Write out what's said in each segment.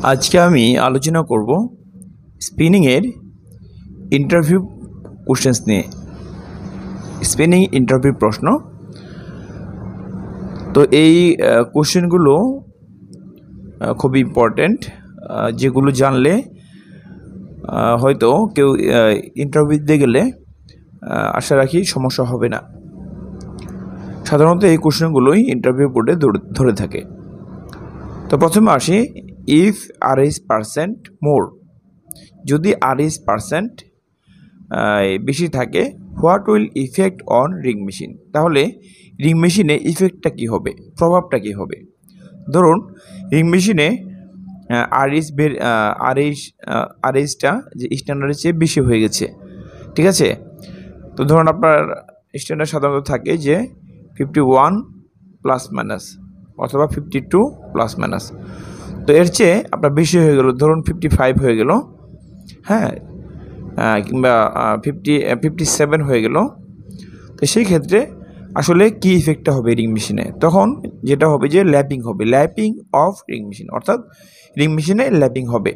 আজকে আমি আলোচনা করব স্পিনিংয়ের ইন্টারভিউ কোশ্চেন্স নিয়ে। স্পিনিং ইন্টারভিউ প্রশ্ন। তো এই কোশ্চেনগুলো খুব ইম্পর্ট্যান্ট, যেগুলো জানলে হয়তো কেউ ইন্টারভিউ দিতে গেলে আশা রাখি সমস্যা হবে না। সাধারণত এই কোশ্চেনগুলোই ইন্টারভিউ বোর্ডে ধরে থাকে। তো প্রথমে আসি, ইফ R is% মোর, যদি R is% বেশি থাকে, what will effect on ring machine, তাহলে রিং মেশিনে ইফেক্টটা কী হবে, প্রভাবটা কী হবে। ধরুন রিং মেশিনে RSটা যে স্ট্যান্ডার্ডের চেয়ে বেশি হয়ে গেছে, ঠিক আছে। তো ধরুন আপনার স্ট্যান্ডার্ড সাধারণত থাকে যে 51 প্লাস মাইনাস অথবা 52 প্লাস মাইনাস। তো এর চেয়ে আপনার বেশি হয়ে গেল, ধরুন 55 হয়ে গেল, হ্যাঁ, কিংবা 57 হয়ে গেল। তো সেই ক্ষেত্রে আসলে কী ইফেক্টটা হবে রিং মেশিনে, তখন যেটা হবে যে ল্যাপিং হবে, ল্যাপিং অফ রিং মেশিন, অর্থাৎ রিং মেশিনে ল্যাপিং হবে,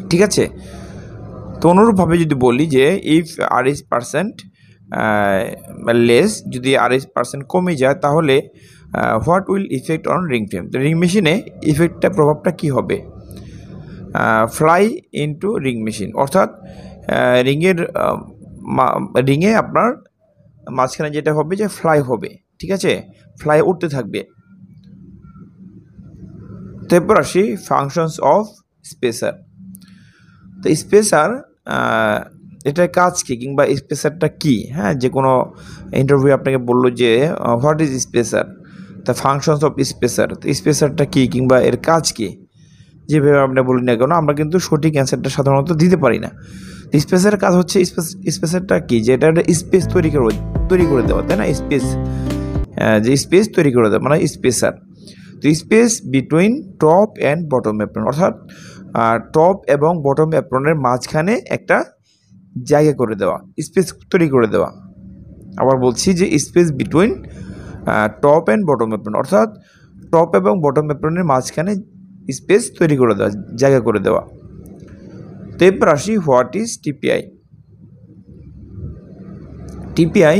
ঠিক আছে। তো অনুরূপভাবে যদি বলি যে ইফ R is% লেস, যদি R is% কমে যায়, তাহলে what will effect on ring frame, তো রিং মেশিনে ইফেক্টটা প্রভাবটা কী হবে, ফ্লাই ইনটু রিং মেশিন, অর্থাৎ রিঙে আপনার মাঝখানে যেটা হবে যে ফ্লাই হবে, ঠিক আছে, ফ্লাই উঠতে থাকবে। তারপর আসি ফাংশনস অফ স্পেসার। তো স্পেসার এটার কাজ কী, কিংবা স্পেসারটা কী, হ্যাঁ, যে কোনো ইন্টারভিউ আপনাকে বললো যে what is spacer, the functions of spacer, তো স্পেসারটা কী কিংবা এর কাজ কী, যেভাবে আমরা বলি না কেন আমরা কিন্তু সঠিক অ্যান্সারটা সাধারণত দিতে পারি না। স্পেসের কাজ হচ্ছে স্পেসেরটা কি, যে এটা একটা স্পেস তৈরি করে দেওয়া, তাই না, স্পেস, যে স্পেস তৈরি করে দেওয়া মানে স্পেসার। তো space between top and bottom apron, অর্থাৎ টপ এবং বটম অ্যাপ্রনের মাঝখানে একটা জায়গা করে দেওয়া, স্পেস তৈরি করে দেওয়া। আবার বলছি যে space between top and bottom apron, অর্থাৎ টপ এবং বটম অ্যাপ্রনের মাঝখানে স্পেস তৈরি করে দেওয়া, জায়গা করে দেওয়া। তো এরপর আসি, হোয়াট ইজ টিপিআই। টিপিআই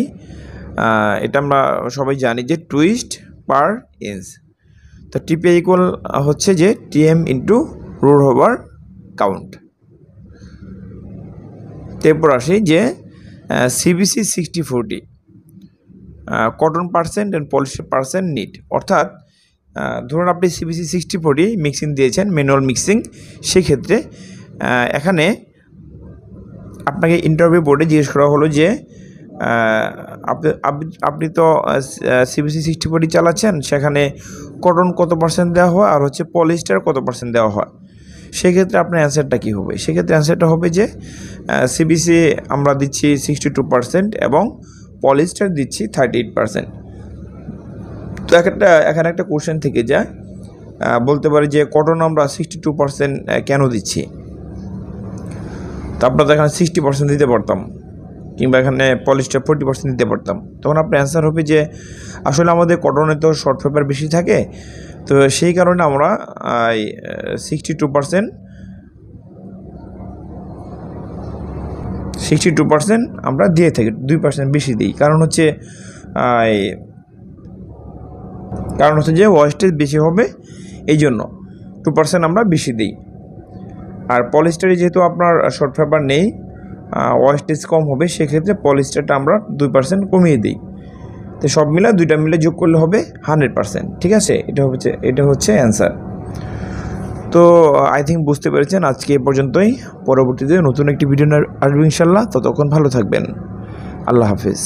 এটা আমরা সবাই জানি যে টুইস্ট পার ইঞ্চ। তো টিপিআই ইকুয়াল হচ্ছে যে TM into root over count. এরপর আসি যে সিবিসি 60-40, cotton percent and polyester percent knit, অর্থাৎ ধরুন আপনি সিবিসি 60-40 মিক্সিং দিয়েছেন, ম্যানুয়াল মিক্সিং, সেক্ষেত্রে এখানে আপনাকে ইন্টারভিউ বোর্ডে জিজ্ঞেস করা হলো যে আপনি তো সিবিসি 60-40 চালাচ্ছেন, সেখানে কটন কত পার্সেন্ট দেওয়া হয় আর হচ্ছে পলিস্টার কত পার্সেন্ট দেওয়া হয়, সেক্ষেত্রে আপনার অ্যান্সারটা কী হবে। সেক্ষেত্রে অ্যান্সারটা হবে যে সিবিসি আমরা দিচ্ছি 62% এবং পলিস্টার দিচ্ছি 38%। তো এখানে একটা কোশ্চেন থেকে যায়, বলতে পারি যে কটন আমরা 62% কেন দিচ্ছি, তো আপনারা এখানে 60% দিতে পারতাম, কিংবা এখানে পলিস্টার 40% দিতে পারতাম। তখন আপনার অ্যান্সার হবে যে আসলে আমাদের কটনে তো শর্ট পেপার বেশি থাকে, তো সেই কারণে আমরা 62% আমরা দিয়ে থাকি, 2% বেশি দিই, কারণ হচ্ছে যে ওয়েস্টেজ বেশি হবে, এই জন্য 2% আমরা বেশি দিই। আর পলিস্টারে যেহেতু আপনার শর্ট পেপার নেই, ওয়েস্টেজ কম হবে, সেক্ষেত্রে পলিস্টারটা আমরা 2% কমিয়ে দিই। তো সব মিলে দুইটা মিলে যোগ করলে হবে 100%, ঠিক আছে। এটা হচ্ছে অ্যান্সার। তো আই থিঙ্ক বুঝতে পেরেছেন। আজকে এ পর্যন্তই, পরবর্তীতে নতুন একটি ভিডিও আসবে ইনশাল্লাহ। ততক্ষণ ভালো থাকবেন, আল্লাহ হাফিজ।